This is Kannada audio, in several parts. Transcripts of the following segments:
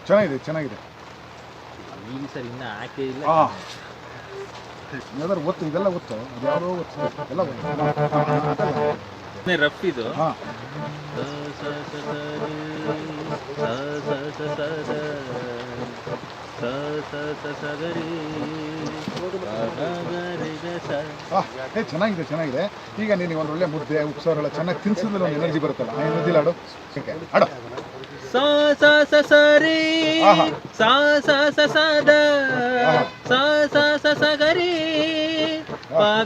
ಚೆನ್ನಾಗಿದೆ ಈಗ ಸರ್ ಇನ್ನ ಹಾಕೇ ಇಲ್ಲ. ಯಾವ್ದಾರು ಒತ್ತು, ಇದೆಲ್ಲ ಒತ್ತು, ಅದ್ಯಾವುದೋ ಒತ್ತು ಎಲ್ಲ ರಫ್ ಇದು. ಚೆನ್ನಾಗಿದೆ. ಈಗ ನೀನು ಒಂದು ಒಳ್ಳೆ ಮುದ್ದೆ ಉಪ್ಸಾರೆಲ್ಲ ಚೆನ್ನಾಗಿ ತಿನ್ಸಿದ್ರೆ ಒಂದು ಎನರ್ಜಿ ಬರುತ್ತಲ್ಲ, ಆ ಎನರ್ಜಿ ಆಡು ಆಡು. ಸಾ ಸಾ ಸ ಸರಿ ಸಾ ಸಾ ಸ ಸದ ಸಾ ಸಾ ಸ ಸಗರಿ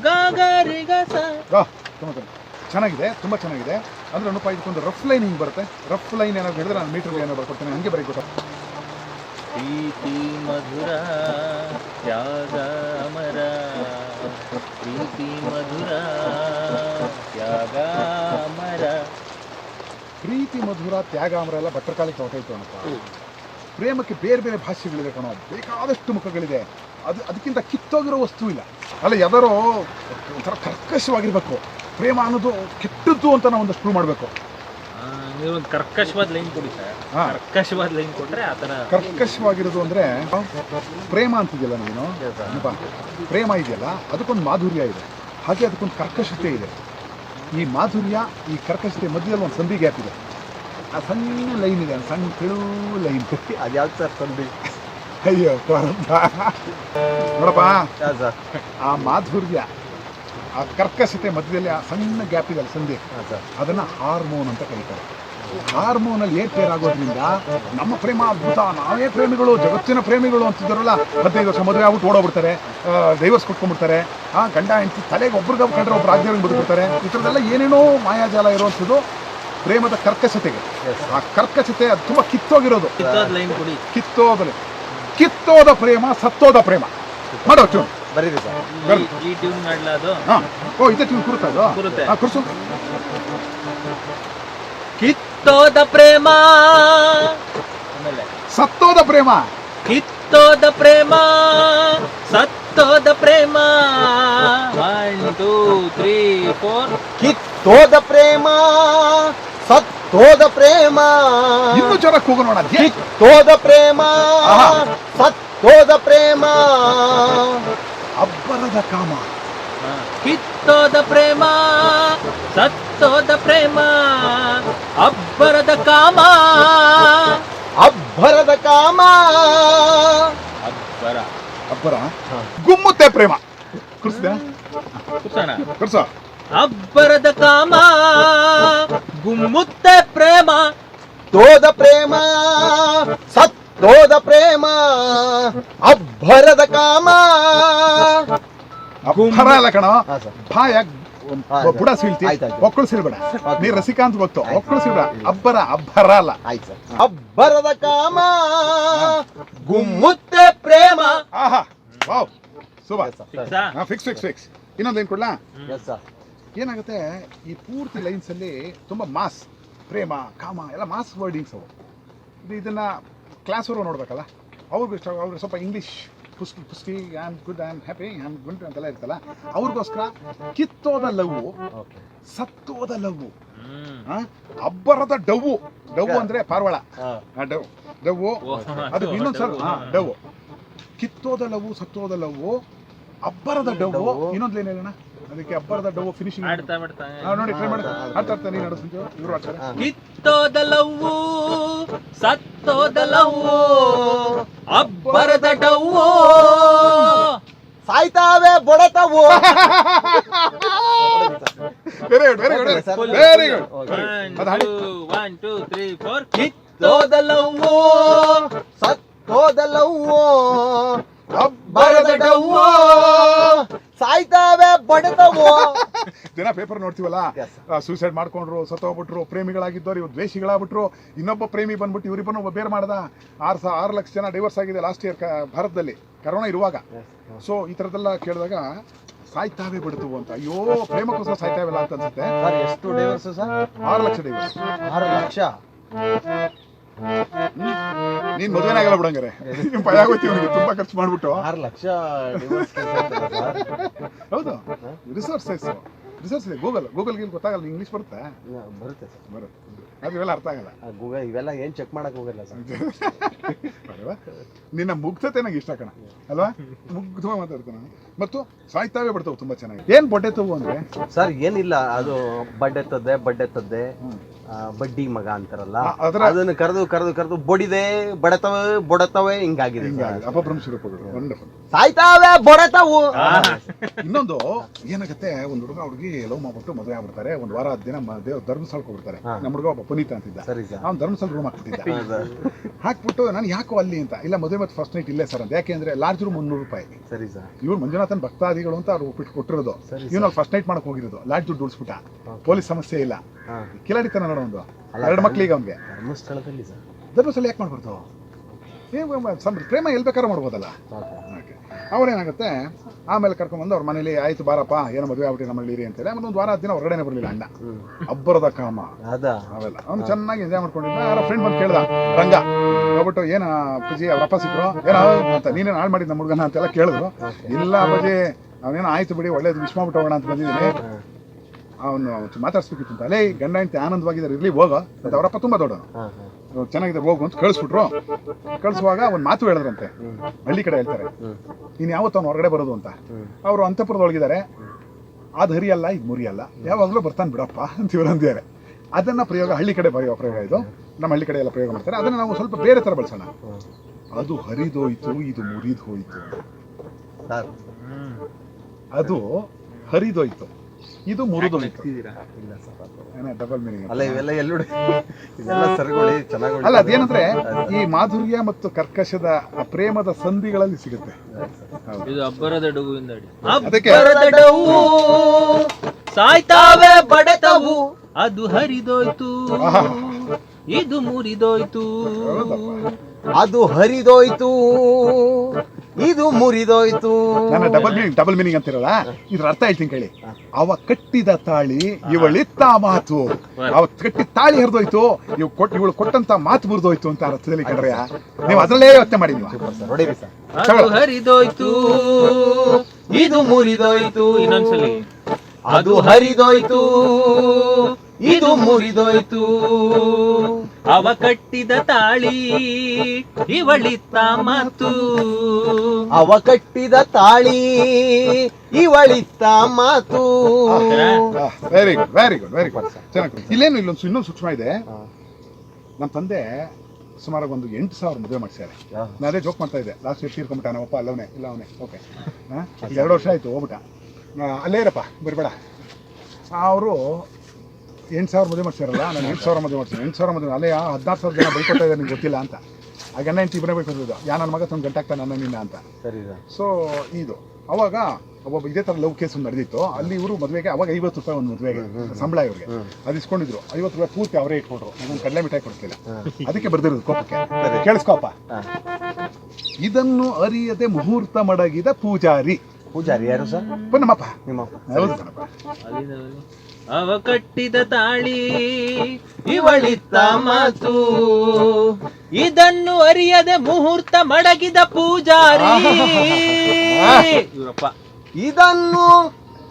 ಗ ಗರಿ ಗ ಸ. ಚೆನ್ನಾಗಿದೆ, ತುಂಬ ಚೆನ್ನಾಗಿದೆ. ಅಂದ್ರೆ ಅನುಪ ಇದಕ್ಕೊಂದು ರಫ್ ಲೈನ್ ಹಿಂಗೆ ಬರುತ್ತೆ. ರಫ್ ಲೈನ್ ಏನಾದ್ರು ಹೇಳಿದ್ರೆ ನಾನು ಮೀಟರ್ಗೆ ಏನೋ ಬರ್ಕೊಡ್ತೇನೆ, ಹಂಗೆ ಬರೀಕೊಟ್ಟು. ಪ್ರೀತಿ ಮಧುರ ತ್ಯಾಗ ಅಮರ, ಪ್ರೀತಿ ಮಧುರ ತ್ಯಾಗ ಅಮರ. ಪ್ರೀತಿ ಮಧುರ ತ್ಯಾಗ ಅಮರ ಎಲ್ಲ ಭಟ್ರ ಕಾಲಕ್ಕೆ ಹೊರಟೈತು ಅನಪ್ಪ. ಪ್ರೇಮಕ್ಕೆ ಬೇರೆ ಬೇರೆ ಭಾಷೆಗಳಿದೆ ಕಣೋ, ಬೇಕಾದಷ್ಟು ಮುಖಗಳಿದೆ. ಅದಕ್ಕಿಂತ ಕಿತ್ತೋಗಿರೋ ವಸ್ತು ಇಲ್ಲ. ಅಲ್ಲ ಯಾವ್ದಾರೋ ಒಂಥರ ಕರ್ಕಶವಾಗಿರ್ಬೇಕು. ಪ್ರೇಮ ಅನ್ನೋದು ಕೆಟ್ಟದ್ದು ಅಂತ ನಾವು ಒಂದಷ್ಟು ಪ್ರೂವ್ ಮಾಡಬೇಕು. ನೀವು ಒಂದು ಕರ್ಕಶವಾದ ಲೈನ್ ಕೊಡಿ ಸರ್. ಕರ್ಕಶವಾದ ಲೈನ್ ಕೊಟ್ಟರೆ ಆ ಥರ ಕರ್ಕಶವಾಗಿರೋದು ಅಂದರೆ ಪ್ರೇಮ ಅಂತಿದೆಯಲ್ಲ ನೀನು ಅನಪ್ಪ, ಪ್ರೇಮ ಇದೆಯಲ್ಲ ಅದಕ್ಕೊಂದು ಮಾಧುರ್ಯ ಇದೆ, ಹಾಗೆ ಅದಕ್ಕೊಂದು ಕರ್ಕಶತೆ ಇದೆ. ಈ ಮಾಧುರ್ಯ ಈ ಕರ್ಕಶತೆ ಮಧ್ಯದಲ್ಲಿ ಒಂದು ಸಂಧಿ ಗ್ಯಾಪ್ ಇದೆ. ಆ ಸಣ್ಣ ಲೈನ್ ಇದೆ, ಸಣ್ಣ ತೆಳು ಲೈನ್. ಅದು ಯಾವ್ದು ಸರ್ ಸಂಧಿ? ಅಯ್ಯೋ ನೋಡಪ್ಪ, ಆ ಮಾಧುರ್ಯ ಆ ಕರ್ಕಶತೆ ಮಧ್ಯದಲ್ಲಿ ಆ ಸಣ್ಣ ಗ್ಯಾಪ್ ಇದೆ ಸಂಧಿ, ಅದನ್ನು ಹಾರ್ಮೋನ್ ಅಂತ ಕರೀತಾರೆ. ಹಾರ್ಮೋನಲ್ಲಿ ಏರ್ಪೇರ್ ಆಗೋದ್ರಿಂದ ನಮ್ಮ ಪ್ರೇಮ ಅದ್ಭುತ, ನಾವೇ ಪ್ರೇಮಿಗಳು, ಜಗತ್ತಿನ ಪ್ರೇಮಿಗಳು ಅಂತಿದ್ದಾರಲ್ಲ. 15 ವರ್ಷ ಮದುವೆ ಆಗ್ಬಿಟ್ಟು ಓಡೋಗ್ಬಿಡ್ತಾರೆ, ಡೈವರ್ಸ್ ಕೊಟ್ಕೊಂಡ್ಬಿಡ್ತಾರೆ. ಗಂಡ ಹೆಂಡತಿ ತಲೆಗೆ ಒಬ್ರಿಗೆ ಕಂಡ್ರೆ ಒಬ್ರು ಆಗದೆ ಬದುಕ್ಬಿಡ್ತಾರೆ. ಈ ಥರದ್ದೆಲ್ಲ ಏನೇನೋ ಮಾಯಾಜಾಲ ಇರುವಂಥದ್ದು ಪ್ರೇಮದ ಕರ್ಕಶತೆಗೆ. ಆ ಕರ್ಕಶತೆ ಅದು ತುಂಬ ಕಿತ್ತೋಗಿರೋದು. ಕಿತ್ತೋದ ಪ್ರೇಮ, ಸತ್ತೋದ ಪ್ರೇಮ. ಮಾಡೋ ಟ್ಯೂನ್ ಬರೀರಿ ಸರ್. ಈ ಟ್ಯೂನ್ ಮಾಡಲ ಅದು. ಓ ಇದೇ ಟ್ಯೂನ್ ಕುರುತ್ತದು. ಕುರ್ಸು. ಕಿತ್ತೋದ ಪ್ರೇಮ, ಸತ್ತೋದ ಪ್ರೇಮ, ಕಿತ್ತೋದ ಪ್ರೇಮ, ಸತ್ತೋದ ಪ್ರೇಮ. 1 2 3 4. ಕಿತ್ತೋದ ಪ್ರೇಮ, ಸತ್ತೋದ ಪ್ರೇಮ. ಇನ್ನೂ ಜೋರ ಕೂಗೋಣ. ಕಿತ್ತೋದ ಪ್ರೇಮ, ಸತ್ತೋದ ಪ್ರೇಮ. ಅಬ್ಬರದ ಕಾಮ. ಕಿತ್ತೋದ ಪ್ರೇಮ, ಸತ್ತೋದ ಪ್ರೇಮ. ಅಬ್ಬರದ ಕಾಮ, ಅಬ್ಬರದ ಕಾಮ. ಅಬ್ಬರ ಗುಮ್ಮುತ್ತೆ ಪ್ರೇಮ. ಕುರ್ಸಿದೆ ಕುರ್ಸ. ಅಬ್ಬರದ ಕಾಮ, ಗುಮ್ಮುತ್ತೆ ಪ್ರೇಮ. ತೋದ ಪ್ರೇಮ, ಸತ್ತೋದ ಪ್ರೇಮ. ಅಬ್ಬರದ ಕಾಮ. ಅಬ್ಬರ ಅಲ್ಲ ಕಣ, ಭಾಯ ಬುಡ ಸೀಳ್ತಿ, ಒಕ್ಕಳು ಸೀಳ್ಬೇಡ. ನೀ ರಸಿಕಾಂತ್ ಗೊತ್ತು, ಒಕ್ಕಳು ಸೀಳ್ಬೇಡ. ಅಬ್ಬರ ಅಲ್ಲ. ಅಬ್ಬರದ ಕಾಮ, ಗುಮ್ಮುತ್ತೆ ಪ್ರೇಮ. ಆಹಾ ವಾವ್ ಸೂಪರ್. ಫಿಕ್ಸ್. ಇನ್ನೊಂದು ಏನ್ ಕೊಡ್ಲಾ? ಏನಾಗುತ್ತೆ, ಈ ಪೂರ್ತಿ ಲೈನ್ಸ್ ಅಲ್ಲಿ ತುಂಬಾ ಮಾಸ್, ಪ್ರೇಮ ಕಾಮ ಎಲ್ಲ ಮಾಸ್ ವರ್ಡಿಂಗ್ಸ್ ಅವು. ಇದನ್ನ ಕ್ಲಾಸ್ ಅವರು ನೋಡ್ಬೇಕಲ್ಲ, ಅವ್ರಿಗೂ ಇಷ್ಟ. ಅವ್ರಿಗೆ ಸ್ವಲ್ಪ ಇಂಗ್ಲೀಷ್ ಪುಸ್ಕಿ I am good, I am happy, I am good ಅಂತೆಲ್ಲ ಇರ್ತಲ್ಲ, ಅವ್ರಿಗೋಸ್ಕರ ಕಿತ್ತೋದ ಲವ್, ಸತ್ತೋದ ಲವ್, ಅಬ್ಬರದ ಡವ್ವು. ಡವ್ವು ಅಂದ್ರೆ ಪಾರ್ವಾಳ. ಡವ್ವು ಅದು ಇನ್ನೊಂದ್ಸಲ ಡವ್ವು. ಕಿತ್ತೋದ ಲವ್, ಸತ್ತೋದ ಲವ್, ಅಬ್ಬರದ ಡವ್ವು. ಇನ್ನೊಂದು ಲೈನ್ ಹೇಳೋಣ ಅದಕ್ಕೆ. ಅಬ್ಬರದ ಡವ್ವು ಫಿನಿಶಿಂಗ್ ನೋಡಿ. ಟ್ರೈ ಮಾಡಿ. ಆಡ್ತಾ ನೀನು ನಡೆಸ್ತೀವಿ, ಇವರು ಆಡ್ತಾರೆ. ಕಿತ್ತೋದ ಲವ್ವು, ಸತ್ತೋದ ಲವ್ವು, ಅಬ್ಬರದ ಡವ್ವು. ಸಾಯ್ತಾವೆ ಬೊಡತವು. Very good. 1 2 3 4. ಕಿತ್ತೋದ ಲವ್ವು, ಸತ್ತೋದ ಲವ್ವು, ಅಬ್ಬರದ ಡವ್ವು. ಸಾಯ್ತಾವೆ ಬಡತವು. ದಿನ ಪೇಪರ್ ನೋಡ್ತೀವಲ್ಲ, ಸೂಸೈಡ್ ಮಾಡ್ಕೊಂಡ್ರು, ಸತ್ತೋಗ್ಬಿಟ್ರು, ಪ್ರೇಮಿಗಳಾಗಿದ್ದವ್ರು ಇವ್ರು ದ್ವೇಷಿಗಳಾಗ್ಬಿಟ್ರು. ಇನ್ನೊಬ್ಬ ಪ್ರೇಮಿ ಬಂದ್ಬಿಟ್ಟು ಇವರಿಬ್ಬರು ಬೇರೆ ಮಾಡ್ದ. 6 ಲಕ್ಷ ಜನ ಡೈವರ್ಸ್ ಆಗಿದೆ ಲಾಸ್ಟ್ ಇಯರ್ ಭಾರತದಲ್ಲಿ, ಕರೋನಾ ಇರುವಾಗ. ಸೊ ಈ ಥರದ್ದೆಲ್ಲ ಕೇಳಿದಾಗ ಸಾಯ್ತಾವೆ ಬಿಡ್ತವು ಅಂತ. ಅಯ್ಯೋ ಪ್ರೇಮಕ್ಕೋಸ್ಕರ ಸಾಯ್ತಾವೆಲ್ಲ ಅಂತ ಅನ್ಸುತ್ತೆ. ಎಷ್ಟು divorce sir? 6 lakh divorce. 6 lakh. ನೀನ್ ಮದುವೆನೇ ಆಗಲ್ಲ ಬಿಡಂಗಾರೆ. ಭಯ ಆಗೋಯ್ತು ಇವನಿಗೆ, ತುಂಬಾ ಖರ್ಚು ಮಾಡ್ಬಿಟ್ಟು. 6 ಲಕ್ಷ. ಹೌದು, ರಿಸೋರ್ಸಸ್ ರಿಸರ್ಚ್ ಇದೆ, ಗೂಗಲ್ಗೆ ಗೊತ್ತಾಗಲ್ಲ, ಇಂಗ್ಲೀಷ್ ಬರುತ್ತಾ? ಬರುತ್ತೆ ಸರ್. ಬರುತ್ತೆ, ಅದು ಇವೆಲ್ಲ ಅರ್ಥ ಆಗಲ್ಲ. ಗೂಗಲ್ ಇವೆಲ್ಲ ಏನ್ ಚೆಕ್ ಮಾಡಕ್ ಹೋಗಲ್ಲ ಸರ್. ಅಲ್ವಾ? ನಿನ್ನ ಮುಗ್ಧತೆ ನಂಗೆ ಇಷ್ಟ ಕಣ ಅಲ್ವಾ, ಮುಗ್ಧವಾಗಿ ಮಾತಾಡ್ತಾನೆ. ಮತ್ತು ಸಾಯ್ತಾವೇ ಬಿಡ್ತಾವೆ ತುಂಬಾ ಚೆನ್ನಾಗಿ. ಏನ್ ಬೊಟ್ಟೆತವು ಅಂದ್ರೆ ಸರ್ ಏನಿಲ್ಲ, ಅದು ಬಡ್ಡೆ ತದ್ದೆ ಬಡ್ಡಿ ಮಗ ಅಂತಾರಲ್ಲ, ಅದನ್ನ ಕರೆದು ಬೊಡತವೆ ಹಿಂಗಾಗಿದೆ. ಅಪಭ್ರಂಶ ರೂಪಗಳು. ವಂಡರ್ಫುಲ್. ಸಾಯ್ತಾವೆ ಬೊಡತವು. ಇನ್ನೊಂದು ಏನಾಗುತ್ತೆ, ಒಂದು ಹುಡುಗಿ ಲವ್ ಮಾಡ್ಬಿಟ್ಟು ಮದುವೆ ಆಗ್ಬಿಡ್ತಾರೆ. ಒಂದು ವಾರ 10 ದಿನ ಧರ್ಮಸ್ಥಳಕ್ಕೆ ಹೋಗ್ಬಿಡ್ತಾರೆ. ನಮ್ಮ ಹುಡುಗ ಒಬ್ಬ ಪುನೀತ ಅಂತಿದ್ದ, ಅವ್ನು ಧರ್ಮಸ್ಥಳ ರೂಮ್ ಹಾಕ್ಬಿಟ್ಟಿದ್ದ. ಹಾಕ್ಬಿಟ್ಟು ನಾನು ಯಾಕೋ ಅಲ್ಲಿ ಅಂತ, ಇಲ್ಲ ಮದುವೆ ಮತ್ತು ಫಸ್ಟ್ ನೈಟ್ ಇಲ್ಲೇ ಸರ್ ಅಂತ. ಯಾಕೆಂದ್ರೆ ಲಾರ್ಜ್ ರೂಮ್ 300 ರೂಪಾಯಿ. ಸರಿ ಸರ್. ಇವ್ರು ಮಂಜುನಾಥನ್ ಭಕ್ತಾದಿಗಳು ಅಂತ ಅವ್ರು ಒಪ್ಪಿಟ್ಟು ಕೊಟ್ಟಿರೋದು. ಇವ್ನು ಫಸ್ಟ್ ನೈಟ್ ಮಾಡಕ್ ಹೋಗಿರೋದು, ಲಾಡ್ಜ್ ದುಡ್ಡು ಉಳಿಸ್ಬಿಟ್ಟ. ಪೊಲೀಸ್ ಸಮಸ್ಯೆ ಇಲ್ಲ, ಕಿಲಾಡಿತನ ನೋಡೋ ಒಂದು 2 ಮಕ್ಳಿಗೆ ಅವ್ನಿಗೆ. ಧರ್ಮಸ್ಥಳದಲ್ಲಿ ಸರ್, ಧರ್ಮಸ್ಥಳ ಯಾಕೆ ಮಾಡ್ಬಾರ್ದು? ಪ್ರೇಮ ಎಲ್ಲಿ ಬೇಕಾದ್ರೂ ಮಾಡ್ಬೋದಲ್ಲ. ಅವ್ರೇನಾಗುತ್ತೆ, ಆಮೇಲೆ ಕರ್ಕೊಂಡ್ಬಂದು ಅವ್ರ ಮನೇಲಿ ಆಯ್ತು ಬಾರಪ್ಪ ಏನೋ ಮದುವೆ ಆಗ್ಬಿಟ್ಟು ನಮ್ಮಲ್ಲಿ ಇರಿ ಅಂತೇಳಿ. ಆಮೇಲೆ ಒಂದು ವಾರ 10 ದಿನ ಹೊರಗಡೆನೆ ಬರಲಿಲ್ಲ ಅಣ್ಣ. ಅಬ್ಬರದ ಕಾಮ ಅವೆಲ್ಲ ಅವ್ನು ಚೆನ್ನಾಗಿ ಎಂಜಾಯ್ ಮಾಡ್ಕೊಂಡಿದ್ದ. ಯಾರ ಫ್ರೆಂಡ್ ಬಂದು ಕೇಳ್ದ, ರಂಗ ಹೋಗ್ಬಿಟ್ಟು ಏನ ಅಪ್ಪಾಜಿ ಅವ್ರ ಅಪ್ಪ ಸಿಕ್ಕರು ಏನೋ ಅಂತ, ನೀನೇನು ಹಾಳು ಮಾಡಿದ್ ನಮ್ಮ ಹುಡುಗನ ಅಂತೆಲ್ಲ ಕೇಳಿದ್ರು. ಇಲ್ಲ ಅಪ್ಪಾಜಿ ಅವನೇನೋ ಆಯ್ತು ಬಿಡಿ, ಒಳ್ಳೇದು ವಿಶ್ ಮಾಡ್ಬಿಟ್ಟು ಹೋಗೋಣ ಅಂತ ಬಂದಿದ್ದೀನಿ, ಅವನು ಮಾತಾಡ್ಸ್ಬೇಕಿತ್ತು ಅಂತ. ಅಲ್ಲೇ ಗಂಡ ಹೆಂಡತಿ ಆನಂದವಾಗಿದ್ದಾರೆ, ಇರ್ಲಿ ಹೋಗೋ ಅಂತ. ಅವರಪ್ಪ ತುಂಬಾ ದೊಡ್ಡವನು, ಚೆನ್ನಾಗಿದೆ ಹೋಗು ಅಂತ ಕಳಿಸ್ಬಿಟ್ರು. ಕಳಿಸುವಾಗ ಒಂದು ಮಾತು ಹೇಳಿದ್ರಂತೆ, ಹಳ್ಳಿ ಕಡೆ ಹೇಳ್ತಾರೆ, ನೀನು ಯಾವತ್ತು ಅವ್ನು ಹೊರಗಡೆ ಬರೋದು ಅಂತ. ಅವರು ಅಂತಃಪುರದೊಳಗಿದ್ದಾರೆ, ಅದು ಹರಿಯಲ್ಲ ಇದು ಮುರಿಯಲ್ಲ, ಯಾವಾಗಲೂ ಬರ್ತಾನೆ ಬಿಡಪ್ಪ ಅಂತ ಇವರು ಅಂದಿದ್ದಾರೆ. ಅದನ್ನ ಪ್ರಯೋಗ ಹಳ್ಳಿ ಕಡೆ ಬರೆಯೋ ಪ್ರಯೋಗ ಇದು, ನಮ್ಮ ಹಳ್ಳಿ ಕಡೆ ಎಲ್ಲ ಪ್ರಯೋಗ ಮಾಡ್ತಾರೆ. ಅದನ್ನ ನಾವು ಸ್ವಲ್ಪ ಬೇರೆ ತರ ಬಳಸೋಣ. ಅದು ಹರಿದೋಯ್ತು, ಇದು ಮುರಿದು ಹೋಯ್ತು. ಅದು ಹರಿದೋಯ್ತು, ಇದು ಮುರಿದೋಯ್ತು. ಡಬಲ್ ಮೀನಿಂಗ್ ಅಲ್ಲ, ಇವೆಲ್ಲ ಇದೆಲ್ಲ ಸರಿಗೊಳ್ಳಿ ಚೆನ್ನಾಗಿ. ಅಲ್ಲ, ಅದೇನಂದ್ರೆ ಈ ಮಾಧುರ್ಯ ಮತ್ತು ಕರ್ಕಶದ ಪ್ರೇಮದ ಸಂಧಿಗಳಲ್ಲಿ ಸಿಗುತ್ತೆ. ಇದು ಅಬ್ಬರದ ಡೂವಿಂದ ಅದಕ್ಕೆ ಸಾಯ್ತಾವೆ ಬಡತವು, ಅದು ಹರಿದೋಯ್ತು, ಇದು ಮುರಿದೋಯ್ತು. ಅದು ಹರಿದೋಯ್ತು, ಇದು ಮುರಿದೋಯ್ತು. ನನ್ನ ಡಬಲ್ ಮೀನಿಂಗ್ ಅಂತಿರಲ್ಲ, ಇದ್ರ ಅರ್ಥ ಹೇಳ್ತೀನಿ ಕೇಳಿ. ಅವ ಕಟ್ಟಿದ ತಾಳಿ ಇವಳಿತ್ತ ಮಾತು, ಅವ ಕಟ್ಟಿದ ತಾಳಿ ಹರಿದೋಯ್ತು, ಇವಳು ಕೊಟ್ಟಂತ ಮಾತು ಮುರಿದೋಯ್ತು ಅಂತ ಅರ್ಥದಲ್ಲಿ ಕಂಡ್ರೆ ನೀವು ಅದರಲ್ಲೇ ಯೋಚನೆ ಮಾಡಿ. ಅದು ಹರಿದೋಯ್ತು, ಇದು ಮುರಿದೋಯ್ತು. ಇನ್ನೊಂದ್ಸಲಿ, ಅದು ಹರಿದೋಯ್ತು, ಇದು ಮುರಿದೋಯ್ತು. ಅವ ಕಟ್ಟಿದ ತಾಳಿ ಇವಳಿತ್ತ ಮಾತು, ಅವ ಕಟ್ಟಿದ ತಾಳಿ ಇವಳಿತ್ತ ಮಾತು. Very good, very good, very good. ಚೆನ್ನಾಗಿ. ಇಲ್ಲೇನು ಇನ್ನೊಂದು ಸೂಕ್ಷ್ಮ ಇದೆ. ನಮ್ಮ ತಂದೆ ಸುಮಾರು ಒಂದು 8,000 ಮದುವೆ ಮಾಡಿಸ್ಯಾರೆ. ನಾನು ಅದೇ ಜೋಕ್ ಮಾಡ್ತಾ ಇದ್ದೆ, ಲಾಸ್ಟ್ ಇಯರ್ ತೀರ್ಕೊಂಬಿಟ್ಟ ನಮ್ಮಪ್ಪ. ಅಲ್ಲವನೇ ಇಲ್ಲ ಅವನೇ. ಓಕೆ, 2 ವರ್ಷ ಆಯ್ತು ಹೋಗ್ಬಿಟ್ಟ. ಅಲ್ಲೇ ಇರಪ್ಪ, ಬರಬೇಡ. ಅವರು 8,000 ಮದುವೆ ಮಾಡ್ಸಿರಲ್ಲ, ನಾನು 8,000 ಮದುವೆ ಮಾಡ್ತೀನಿ. 8,000 ಮದುವೆ ಅಲ್ಲೇ 14,000 ಜನ ಬೈಕೊಳ್ತಾ ಇದ್ದಾರೆ, ನಿಮ್ಗೆ ಗೊತ್ತಿಲ್ಲ ಅಂತ. ಆ ಗಂಡ ಹೆಂಡತಿ ಇಬ್ಬರೇ ಬೈಕೊತಿದ್ದು, ನನ್ನ ಮಗ ತಂದು ಗಂಟಾಗ್ತಾನೆ ನನ್ನ ನಿನ್ನ ಅಂತ. ಸೊ ಇದು ಅವಾಗ ಒಬ್ಬ ಇದೇ ಥರ ಲವ್ ಕೇಸ್ ನಡೆದಿತ್ತು. ಅಲ್ಲಿ ಇವರು ಮದುವೆಗೆ ಅವಾಗ 50 ರೂಪಾಯಿ ಒಂದು ಮದುವೆಗೆ ಸಂಬಳ ಇವ್ರಿಗೆ. ಅದು ಇಸ್ಕೊಂಡಿದ್ರು. 50 ರೂಪಾಯಿ ಪೂರ್ತಿ ಅವರೇ ಇಟ್ಕೊಂಡ್ರು. ನಾನು ಕಡಲೆ ಮಿಠಾಯಿ ಕೊಡ್ತಿಲ್ಲ, ಅದಕ್ಕೆ ಬರ್ದಿರೋದು ಕೋಪಕ್ಕೆ. ಕೇಳಿಸ್ಕೋಪ, ಇದನ್ನು ಅರಿಯದೆ ಮುಹೂರ್ತ ಮಡಗಿದ ಪೂಜಾರಿ. ಪೂಜಾರಿ ಯಾರು ಸರ್? ನಮ್ಮಪ್ಪ. ನಿಮ್ಮಪ್ಪ. ಹೌದು ಕಣಪ್ಪ. ಅವ ಕಟ್ಟಿದ ತಾಳಿ ಇವಳಿತ್ತ ಮಾತು, ಇದನ್ನು ಅರಿಯದೆ ಮುಹೂರ್ತ ಮಡಗಿದ ಪೂಜಾರಿ. ಇವರಪ್ಪ. ಇದನ್ನು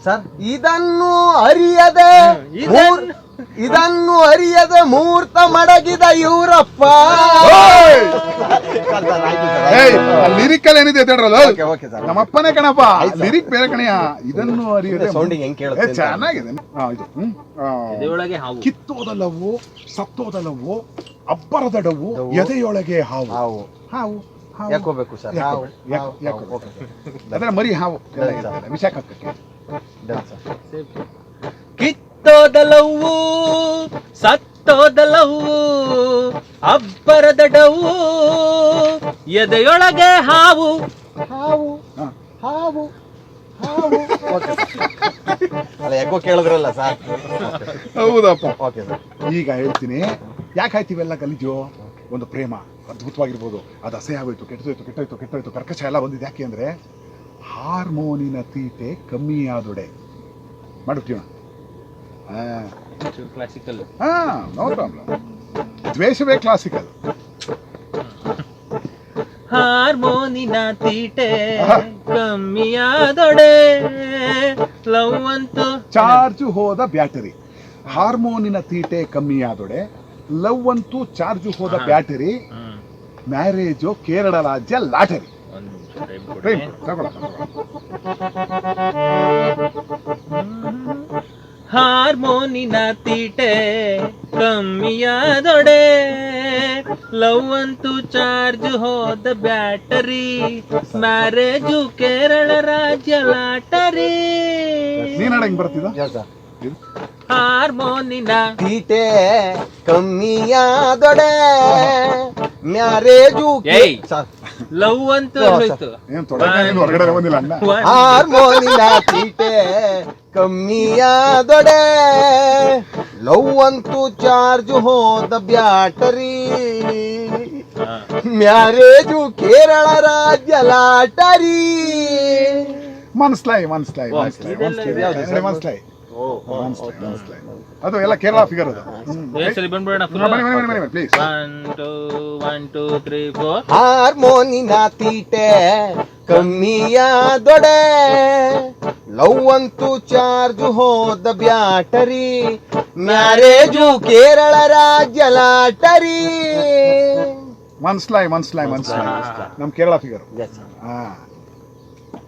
ಸರ್, ಇದನ್ನು ಅರಿಯದೆ ಮುಹೂರ್ತ ಮಡಗಿದ ಇವರಪ್ಪ. ಲಿರಿಕಲ್ ಏನಿದೆ ನಮ್ಮಪ್ಪನೇ ಕಣಪ್ಪ, ಲಿರಿಕ್ ಬೇರೆ ಕಣಯ್ಯ. ಇದನ್ನು ಅರಿಯದೆ ಸೌಂಡಿಂಗ್ ಹೆಂಗ್ ಕೇಳುತ್ತೆ, ಚೆನ್ನಾಗಿದೆ. ಕಿತ್ತೋದಲ್ಲವು, ಸತ್ತೋದಲ್ಲವು, ಅಬ್ಬರದಡವು, ಎದೆಯೊಳಗೆ ಹಾವು. ಹಾವು ಯಾಕೋಬೇಕು ಸರ್? ಅದರ ಮರಿ ಹಾವು ವಿಷ ಕಕ್ಕಕ್ಕೆ. ಕಿತ್ತೋದಲವು, ಸತ್ತೋದಲವು, ಅಬ್ಬರದಡವು, ಎದೆಯೊಳಗೆ ಹಾವು. ಹಾವು ಹಾವು ಹಾವು. ಅಲ್ಲ, ಯಾಕೋ ಕೇಳಿದ್ರಲ್ಲ ಸರ್? ಹೌದಪ್ಪ. Okay sir. ಈಗ ಹೇಳ್ತೀನಿ, ಯಾಕೆ ಆಯ್ತಿವೆಲ್ಲ ಗಲೀಜು. ಒಂದು ಪ್ರೇಮ ಅದ್ಭುತವಾಗಿರ್ಬೋದು, ಅದು ಅಸಹ್ಯ ಆಗೋಯ್ತು, ಕೆಟ್ಟೋಯ್ತು, ಕರ್ಕಶ ಎಲ್ಲ ಬಂದಿದೆ. ಯಾಕೆ ಅಂದ್ರೆ ಹಾರ್ಮೋನಿನ ತೀಟೆ ಕಮ್ಮಿ ಆದೊಡೆ ಮಾಡ್ಬಿಟ್ಟಿವ. ಕ್ಲಾಸಿಕಲ್. No problem. ದ್ವೇಷವೇ ಕ್ಲಾಸಿಕಲ್. ಹಾರ್ಮೋನಿನ ತೀಟೆ ಕಮ್ಮಿಯಾದೊಡೆ ಲವ್ ಅಂತೂ ಚಾರ್ಜ್ ಹೋದ ಬ್ಯಾಟರಿ, ಹಾರ್ಮೋನಿನ ತೀಟೆ ಕಮ್ಮಿಯಾದೊಡೆ, ಲವ್ ಅಂತೂ ಚಾರ್ಜ್ ಹೋದ ಬ್ಯಾಟರಿ, ಮ್ಯಾರೇಜು ಕೇರಳ ರಾಜ್ಯ ಲಾಟರಿ. ಪ್ರೇಮ್ ತಗೊಳ ಹಾರ್ಮೋನಿನ ತೀಟೆ ಕಮ್ಮಿಯಾದೊಡೆ, ಲವ್ ಅಂತೂ ಚಾರ್ಜ್ ಹೋದ ಬ್ಯಾಟರಿ, ಮ್ಯಾರೇಜು ಕೇರಳ ರಾಜ್ಯ ಲಾಟರಿ. ನೀನ್ ಹಾಡಂಗ್ ಬರ್ತಿದ? ಹಾರ್ಮೋನಿನ ತೀಟೆ ಕಮ್ಮಿಯಾದೊಡೆ, ಮ್ಯಾರೇಜು ಏಯ್ ಲವ್ ಅಂತೂ ಹೋಯ್ತು. ಏನ್ ಹೊರಗಡೆ ಬಂದಿಲ್ಲ ಅಣ್ಣ. ಹಾರ್ಮೋನಿನ ತೀಟೆ ಕಮ್ಮಿಯಾದೊಡೆ, ಲವ್ ಅಂತೂ ಚಾರ್ಜ್ ಹೋದ ಬ್ಯಾಟರಿ, ಮ್ಯಾರೇಜು ಕೇರಳ ರಾಜ್ಯ ಲಾಟರಿ. ಮನ್ಸ್ಲಾಯ್ ಅದು ಎಲ್ಲ ಕೇರಳ ಫಿಗರ್ ಅದು. ಬಂದ್ಬಿಡೋಣ ಪ್ಲೀಸ್. 1 2 3 4. ಹಾರ್ಮೋನಿನ ತೀಟೆ ಕಮ್ಮಿಯಾದೊಡೆ, ಲವ್ ಅಂತೂ ಚಾರ್ಜ್ ಹೋದ ಬ್ಯಾಟರಿ, ಮ್ಯಾರೇಜು ಕೇರಳ ರಾಜ್ಯ ಲಾಟರಿ. ಮನ್ಸ್ಲಾಯ್ ನಮ್ ಕೇರಳ ಫಿಗರ್.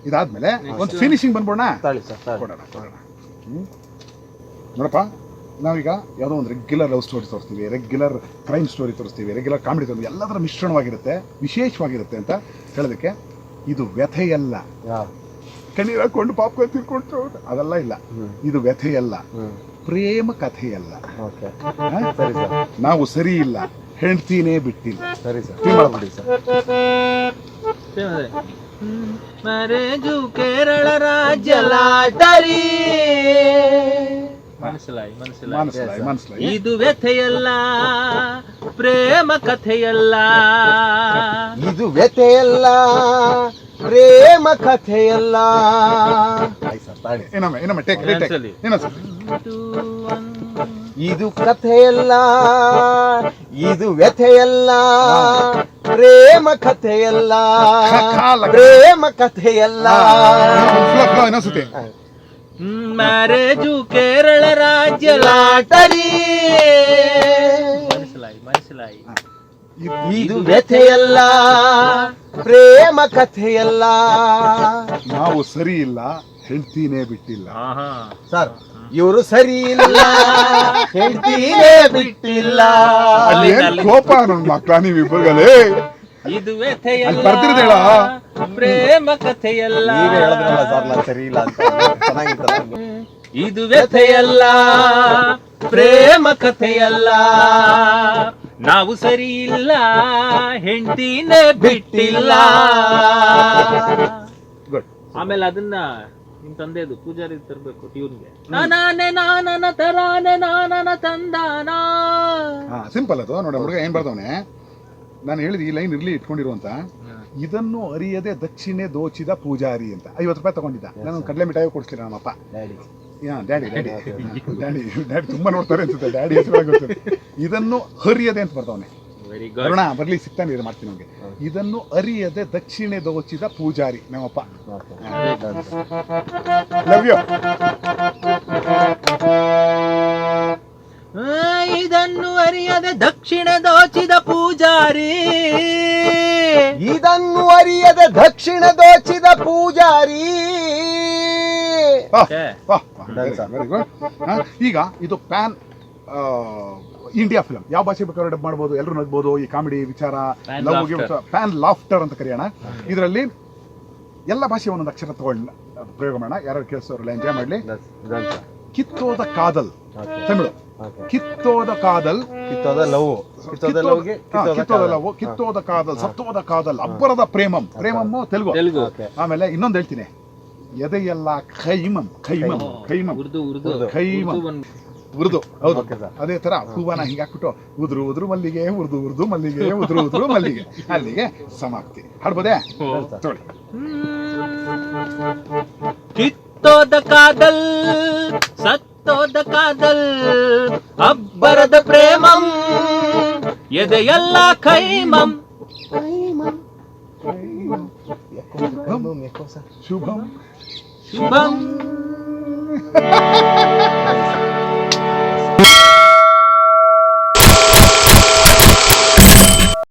ಇದಾದ್ಮೇಲೆ ಒಂದು ಫಿನಿಶಿಂಗ್ ಬಂದ್ಬೋಣ. ಕೊಡೋಣ. ನೋಡಪ್ಪ, ನಾವೀಗ ಯಾವುದೋ ಒಂದು ರೆಗ್ಯುಲರ್ ಲವ್ ಸ್ಟೋರಿ ತೋರಿಸ್ತೀವಿ, ರೆಗ್ಯುಲರ್ ಕ್ರೈಮ್ ಸ್ಟೋರಿ ತೋರಿಸ್ತೀವಿ, ರೆಗ್ಯುಲರ್ ಕಾಮಿಡಿ ತೋರಿಸ್ತೀವಿ, ಎಲ್ಲದರ ಮಿಶ್ರಣವಾಗಿರುತ್ತೆ, ವಿಶೇಷವಾಗಿರುತ್ತೆ ಅಂತ ಹೇಳೋದಕ್ಕೆ. ಇದು ವ್ಯಥೆಯಲ್ಲ, ಕಣ್ಣೀರು ಹಾಕೊಂಡು ಪಾಪ್ಕಾರ್ನ್ ತಿನ್ಕೊಂಡು ಅದೆಲ್ಲ ಇಲ್ಲ. ಇದು ವ್ಯಥೆಯಲ್ಲ, ಪ್ರೇಮ ಕಥೆಯಲ್ಲ. ನಾವು ಸರಿ ಇಲ್ಲ, ಹೆಂಡ್ತಿನೇ ಬಿಟ್ಟಿಲ್ಲ. ಸರಿ ಸರ್, ಮ್ಯಾರೇಜು ಕೇರಳ ರಾಜ್ಯ ಲಾಟರಿ. ಮನಸ್ಲಾಯಿ. ಇದು ವ್ಯಥೆಯಲ್ಲ, ಪ್ರೇಮ ಕಥೆಯಲ್ಲ. ಇದು ವ್ಯಥೆಯಲ್ಲ, ಪ್ರೇಮ ಕಥೆಯಲ್ಲ. ಇದು ಕಥೆಯಲ್ಲ, ಇದು ವ್ಯಥೆಯಲ್ಲ, ಪ್ರೇಮ ಕಥೆಯಲ್ಲ, ಪ್ರೇಮ ಕಥೆಯಲ್ಲ. ಮ್ಯಾರೇಜು ಕೇರಳ ರಾಜ್ಯ ಲಾಟರಿ. ಮನಸ್ಲಾಯಿ. ಇದು ವ್ಯಥೆಯಲ್ಲ, ಪ್ರೇಮ ಕಥೆಯಲ್ಲ. ನಾವು ಸರಿ ಇಲ್ಲ, ಹೆಂಡ್ತಿನೇ ಬಿಟ್ಟಿಲ್ಲ. ಸರ್, ಇವರು ಸರಿ ಇಲ್ಲ, ಹೆಂಡ್ತಿನೇ ಬಿಟ್ಟಿಲ್ಲ. ಕೋಪ ನನ್ನ ಮಕ್ಕಳ ನೀವಿಬ್ಬರಿಗಲೇ. ಇದು ವ್ಯಥೆಯಲ್ಲ, ಬರ್ತಿರ್ದೇಳ ಪ್ರೇಮ ಕಥೆಯಲ್ಲ. ಸರ್, ನಾನು ಸರಿ ಇಲ್ಲ ಅಂತ. ಚೆನ್ನಾಗಿತ್ತಲ್ಲ. ಇದು ವ್ಯಥೆಯಲ್ಲ, ಪ್ರೇಮ ಕಥೆಯಲ್ಲ. ನಾವು ಸರಿ ಇಲ್ಲ, ಹೆಂಡತಿನೇ ಬಿಟ್ಟಿಲ್ಲ. ಆಮೇಲೆ ಅದನ್ನ ನಿಮ್ ತಂದೆದು ಪೂಜಾರಿ ತರ್ಬೇಕು ಟ್ಯೂನ್ಗೆ. ನಾನೇ ನಾನನ ತರಾನೆ ನಾನನ ತಂದಾನ. ಸಿಂಪಲ್ ಅದು. ನೋಡ ಹುಡುಗ ಏನ್ ಬರ್ದವನೆ, ನಾನು ಹೇಳಿದ ಈ ಲೈನ್ ಇರ್ಲಿ ಇಟ್ಕೊಂಡಿರುವಂತ. ಇದನ್ನು ಅರಿಯದೆ ದಕ್ಷಿಣೆ ದೋಚಿದ ಪೂಜಾರಿ ಅಂತ 50 ರೂಪಾಯಿ ತಗೊಂಡಿದ್ದ. ನಾನು ಕಡಲೆ ಮಿಠಾಯಿ ಕೊಡಿಸ್ಲಿಲ್ಲ ನಮ್ಮಪ್ಪ. ಡ್ಯಾಡಿ ತುಂಬಾ ನೋಡ್ತಾರೆ ಅನ್ಸುತ್ತೆ. ಡ್ಯಾಡಿ ಹೆಸರು ಇದನ್ನು ಹರಿಯದೆ ಅಂತ ಬರ್ದವನೆ. ಅರುಣ ಬರ್ಲಿ, ಸಿಗ್ತಾನೆ ಮಾಡ್ತೀನಿ ನಮ್ಗೆ. ಇದನ್ನು ಅರಿಯದೆ ದಕ್ಷಿಣೆ ದೋಚಿದ ಪೂಜಾರಿ ನಮ್ಮಪ್ಪ. Love you. ಇದನ್ನು ಅರಿಯದೆ ದಕ್ಷಿಣ ದೋಚಿದ ಪೂಜಾರಿ. ಇದನ್ನು ಅರಿಯದೆ ದಕ್ಷಿಣ ದೋಚಿದ ಪೂಜಾರಿ. Very good. ಈಗ ಇದು ಪ್ಯಾನ್ ಇಂಡಿಯಾ ಫಿಲಮ್. ಯಾವ ಭಾಷೆ ಬೇಕಾದ್ರೂ ಡಬ್ ಮಾಡ್ಬೋದು, ಎಲ್ಲರೂ ನಗ್ಬೋದು. ಈ ಕಾಮಿಡಿ ವಿಚಾರ ಪ್ಯಾನ್ ಲಾಫ್ಟರ್ ಅಂತ ಕರೆಯೋಣ. ಇದರಲ್ಲಿ ಎಲ್ಲ ಭಾಷೆ ಒಂದೊಂದು ಅಕ್ಷರ ತಗೊಂಡು ಪ್ರಯೋಗ ಮಾಡೋಣ. ಯಾರು ಕೇಳಿಸೋರೆಲ್ಲ ಎಂಜಾಯ್ ಮಾಡಲಿ. ಕಿತ್ತೋದ ಕಾದಲ್ ತಮಿಳು. ಕಿತ್ತೋದ ಕಾದಲ್, ಕಿತ್ತೋದ ಲವ್, ಕಿತ್ತೋದ ಲವ್, ಕಿತ್ತೋದ ಕಾದಲ್, ಸತ್ತೋದ ಕಾದಲ್, ಅಬ್ಬರದ ಪ್ರೇಮಂ. ಪ್ರೇಮಮ್ಮು ತೆಲುಗು. ಆಮೇಲೆ ಇನ್ನೊಂದು ಹೇಳ್ತೀನಿ, ಎದೆಯಲ್ಲ ಖೈಮಂ. ಉರ್ದು. ಹೌದು, ಅದೇ ತರ ಹೂವನ ಹಿಂಗೆ ಹಾಕ್ಬಿಟ್ಟು ಉದುರು ಮಲ್ಲಿಗೆ, ಉರ್ದು ಮಲ್ಲಿಗೆ, ಉದುರು ಮಲ್ಲಿಗೆ, ಅಲ್ಲಿಗೆ ಸಮಾಪ್ತಿ. ಹಾಡ್ಬೋದೇ? ನೋಡಿ. ಕಿತ್ತೋದ ಕಾದಲ್, ಸತ್ತೋದ ಕಾದಲ್, ಅಬ್ಬರದ ಪ್ರೇಮಂ, ಎದೆಯಲ್ಲ ಖೈಮಂ. ಶುಭಂ ಶುಭಂ